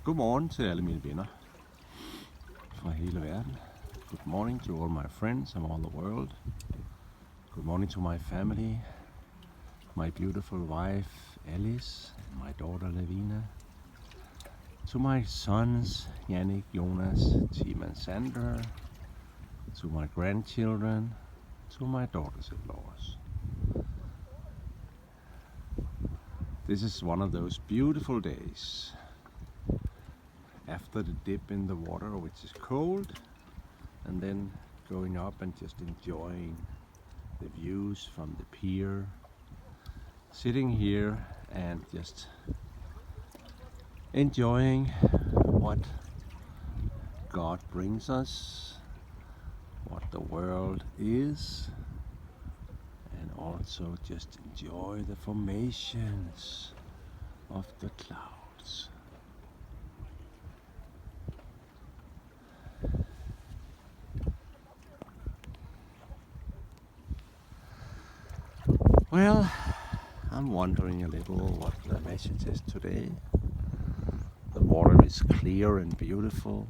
Godmorgen til alle mine venner fra hele verden. Good morning to all my friends from all the world. Good morning to my family, my beautiful wife Alice and my daughter Lavina. To my sons Yannick, Jonas, Tim and Sandra. To my grandchildren, to my daughters-in-laws. This is one of those beautiful days after the dip in the water, which is cold, and then going up and just enjoying the views from the pier, sitting here and just enjoying what God brings us, what the world is, and also just enjoy the formations of the clouds. Well, I'm wondering a little what the message is today. The water is clear and beautiful.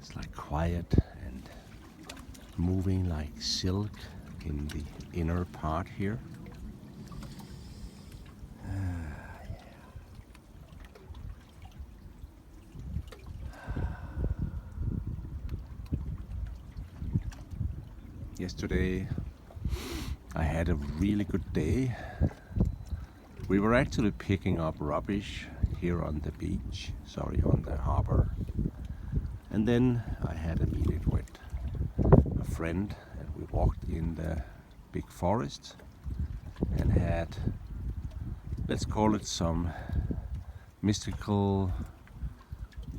It's like quiet and moving like silk in the inner part here. Yesterday I had a really good day. We were actually picking up rubbish here on the beach, on the harbor. And then I had a meeting with a friend and we walked in the big forest and had, let's call it, some mystical,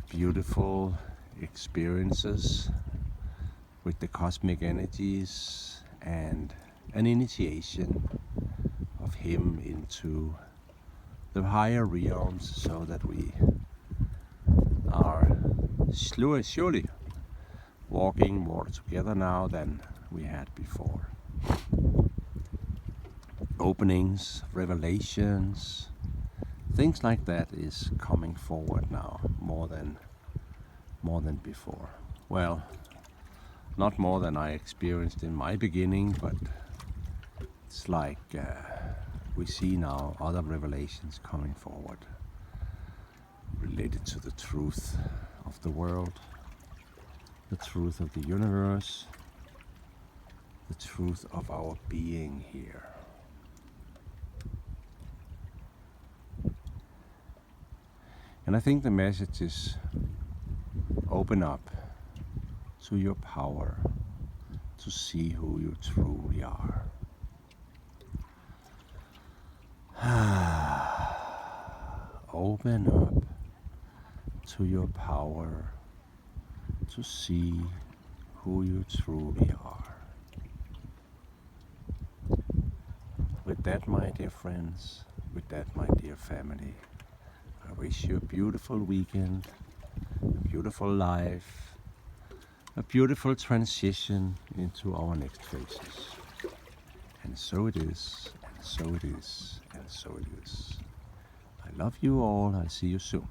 beautiful experiences with the cosmic energies and an initiation of him into the higher realms, so that we are surely walking more together now than we had before. Openings, revelations, things like that is coming forward now more than before. Well, not more than I experienced in my beginning, but it's like we see now other revelations coming forward related to the truth of the world, the truth of the universe, the truth of our being here. And I think the message is open up to your power to see who you truly are. Open up to your power to see who you truly are. With that, my dear friends, with that, my dear family, I wish you a beautiful weekend, a beautiful life, a beautiful transition into our next phases. And so it is, and so it is, and so it is. I love you all. I'll see you soon.